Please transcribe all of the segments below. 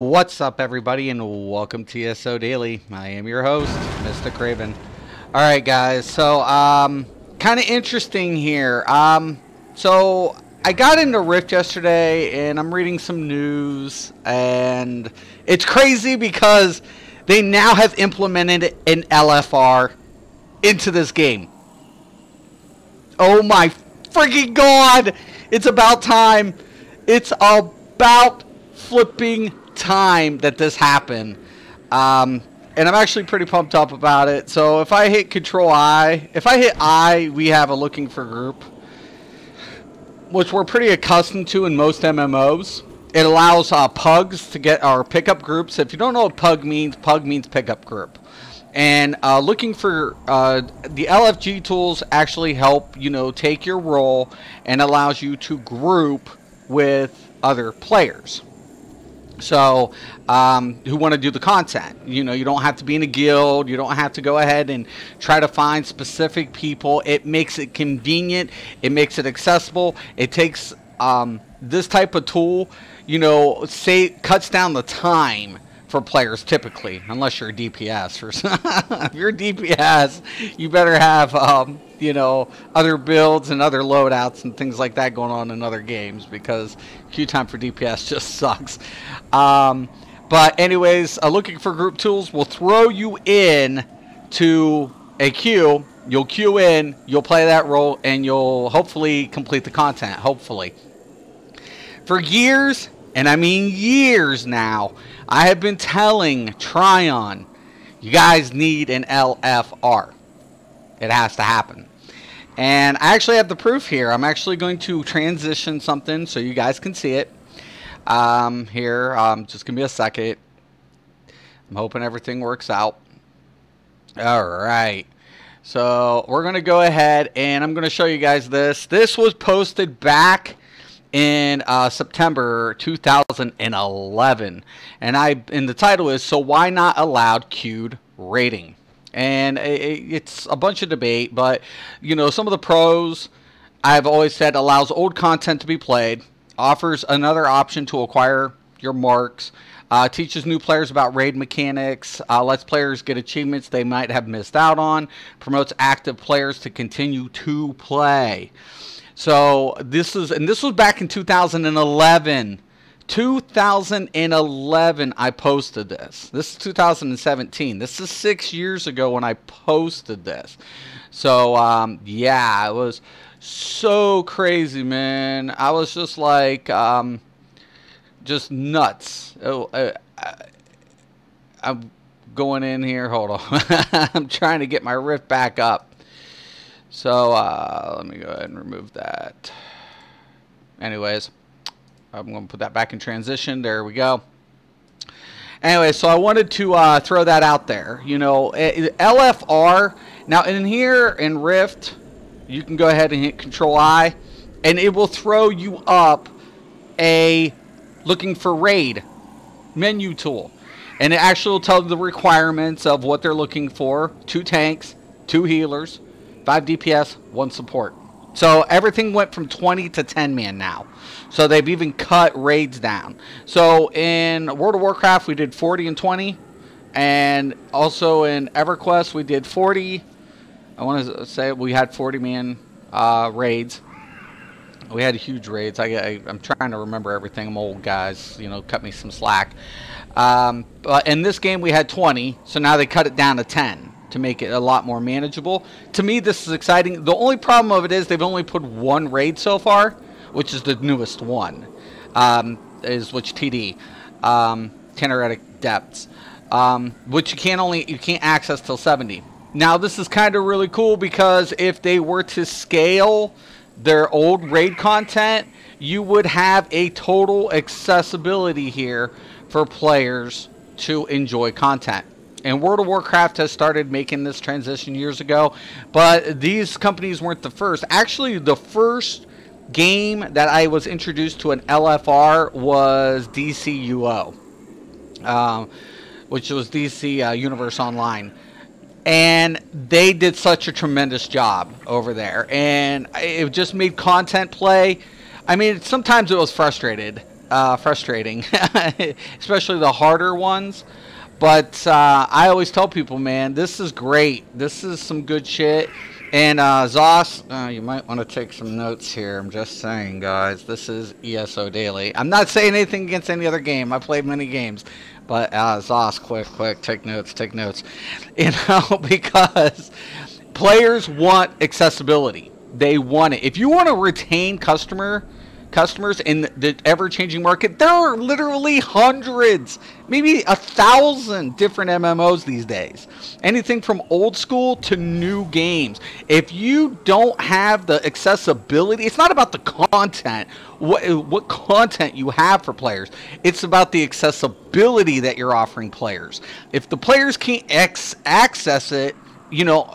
What's up, everybody, and welcome to ESO Daily. I am your host, Mr. Craven. All right, guys. So, kind of interesting here. So I got into Rift yesterday, and I'm reading some news, and it's crazy because they now have implemented an LFR into this game. Oh my freaking god! It's about time. It's about flipping time that this happened. And I'm actually pretty pumped up about it. So if I hit Control I, if I hit I, we have a looking for group, which we're pretty accustomed to in most MMOs. It allows pugs to get our pickup groups. If you don't know what pug means pickup group. And looking for the LFG tools actually help, take your role and allows you to group with other players. So, who want to do the content. You don't have to be in a guild. You don't have to go ahead and try to find specific people. It makes it convenient. It makes it accessible. It takes this type of tool, cuts down the time for players typically, unless you're a DPS. If you're a DPS, you better have, other builds and other loadouts and things like that going on in other games, because queue time for DPS just sucks. But anyways, looking for group tools will throw you in to a queue. You'll queue in, you'll play that role, and you'll hopefully complete the content, hopefully. For years, and I mean years now, I have been telling Tryon, you guys need an LFR. It has to happen. And I actually have the proof here. I'm actually going to transition something so you guys can see it. Just give me a second. I'm hoping everything works out. Alright. So we're going to go ahead and I'm going to show you guys this. This was posted back in September 2011, and the title is "So Why Not Allowed Queued Raiding?" And it's a bunch of debate, but some of the pros, I've always said, allows old content to be played, offers another option to acquire your marks, teaches new players about raid mechanics, lets players get achievements they might have missed out on, promotes active players to continue to play. So this was back in 2011. 2011 I posted this. This is 2017. This is 6 years ago when I posted this. So yeah, it was so crazy, man. I was just like just nuts. I'm going in here. Hold on. I'm trying to get my Rift back up. So, let me go ahead and remove that. Anyways, I'm going to put that back in transition. There we go. Anyway, so I wanted to throw that out there. LFR. Now, in here, in Rift, you can go ahead and hit Control I, and it will throw you up a looking for raid menu tool. And it actually will tell you the requirements of what they're looking for. 2 tanks, 2 healers, 5 DPS, 1 support. So everything went from 20 to 10 man now. So they've even cut raids down. So in World of Warcraft we did 40 and 20, and also in EverQuest we did 40. I want to say we had 40 man raids. We had huge raids. I'm trying to remember everything. I'm old, guys. Cut me some slack. But in this game we had 20, so now they cut it down to 10. To make it a lot more manageable. To me, this is exciting. The only problem of it is they've only put 1 raid so far, which is the newest one, which TD, Tenoretic Depths, which you can't access till 70. Now, this is kind of really cool because if they were to scale their old raid content, you would have a total accessibility here for players to enjoy content. And World of Warcraft has started making this transition years ago, but these companies weren't the first. Actually, the first game that I was introduced to an LFR was DCUO, which was DC Universe Online. And they did such a tremendous job over there. And it just made content play. I mean, sometimes it was frustrated. frustrating, especially the harder ones. But I always tell people, man, this is great. This is some good shit. And Zos, you might want to take some notes here. I'm just saying, guys, this is ESO Daily. I'm not saying anything against any other game. I played many games. But Zos, quick, take notes. You know, because players want accessibility. They want it. If you want to retain customers in the ever-changing market, there are literally hundreds, maybe 1,000 different MMOs these days. Anything from old school to new games. If you don't have the accessibility, it's not about the content, what content you have for players. It's about the accessibility that you're offering players. If the players can't access it, you know,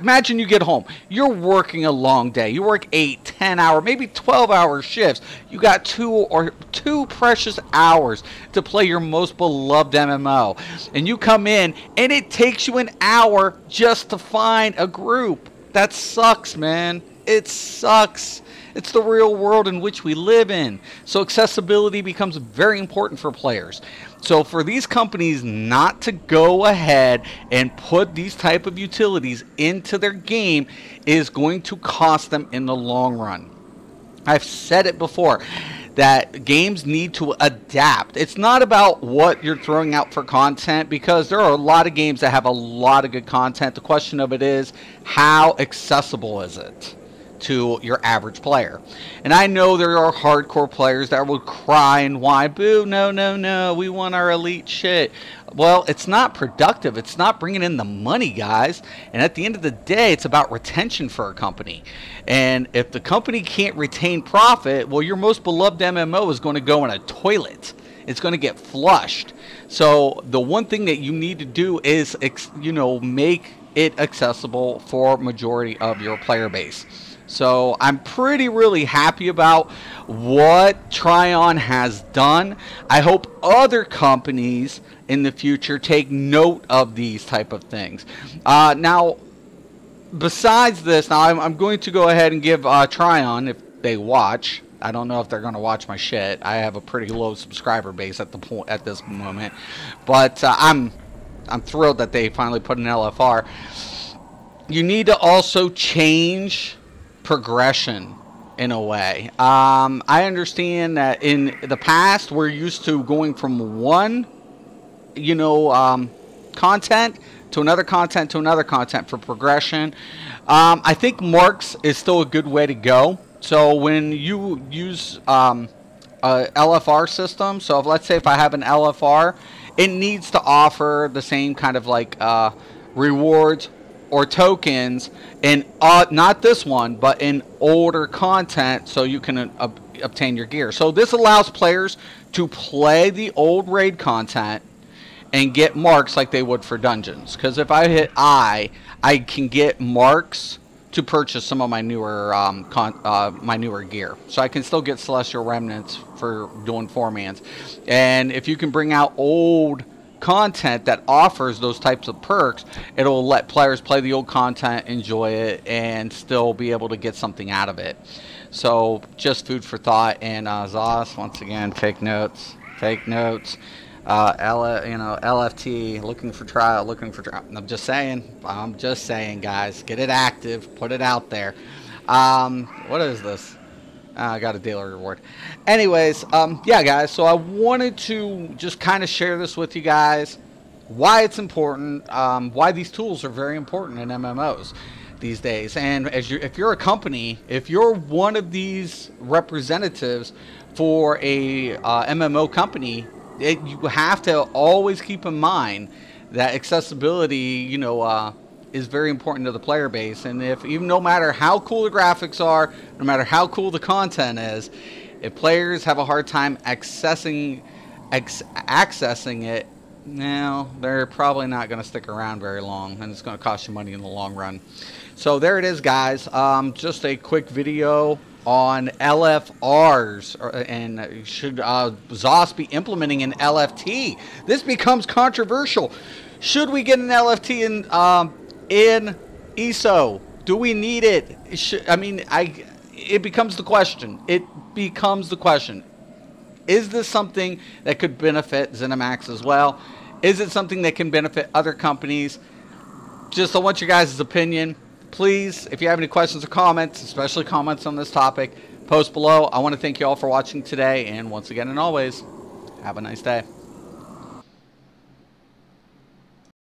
imagine you get home. You're working a long day. You work 8, 10 hour, maybe 12-hour shifts. You got two precious hours to play your most beloved MMO. And you come in, and it takes you an hour just to find a group. That sucks, man. It sucks. It's the real world in which we live in. So accessibility becomes very important for players. So for these companies not to go ahead and put these type of utilities into their game is going to cost them in the long run. I've said it before that games need to adapt. It's not about what you're throwing out for content, because there are a lot of games that have a lot of good content. The question of it is, how accessible is it to your average player? And I know there are hardcore players that will cry and whine, boo, no, we want our elite shit. Well, it's not productive. It's not bringing in the money, guys. And at the end of the day, it's about retention for a company. And if the company can't retain profit, well, your most beloved MMO is going to go in a toilet. It's going to get flushed. So the one thing that you need to do is, you know, make it accessible for majority of your player base. So I'm really happy about what Tryon has done. I hope other companies in the future take note of these type of things. Now, besides this, now I'm going to go ahead and give Tryon, if they watch. I don't know if they're going to watch my shit. I have a pretty low subscriber base at this moment, but I'm thrilled that they finally put an LFR. You need to also change progression in a way. I understand that in the past we're used to going from one, you know, content to another content to another content for progression. I think marks is still a good way to go. So when you use a LFR system, so let's say if I have an LFR, it needs to offer the same kind of like rewards or tokens in not this one, but in older content, so you can obtain your gear. So this allows players to play the old raid content and get marks like they would for dungeons. Because if I hit I can get marks to purchase some of my newer gear. So I can still get Celestial Remnants for doing 4-mans. And if you can bring out old content that offers those types of perks, it'll let players play the old content, enjoy it, and still be able to get something out of it. So just food for thought. And Zos, once again, take notes. LFT, looking for trial. I'm just saying, guys, get it active, put it out there. What is this? I got a daily reward. Anyways, yeah, guys, so I wanted to just kind of share this with you guys, why it's important, why these tools are very important in MMOs these days. And if you're a company, if you're one of these representatives for a MMO company, you have to always keep in mind that accessibility, you know, is very important to the player base. And no matter how cool the graphics are, no matter how cool the content is, if players have a hard time accessing it, now they're probably not going to stick around very long, and it's going to cost you money in the long run. So there it is, guys. Just a quick video on LFRs, and should ZOS be implementing an LFT? This becomes controversial. Should we get an LFT in ESO? Do we need it? It becomes the question. Is this something that could benefit ZeniMax as well? Is it something that can benefit other companies? Just I want your guys' opinion. Please, if you have any questions or comments, especially comments on this topic, post below. I want to thank you all for watching today, and once again and always, have a nice day.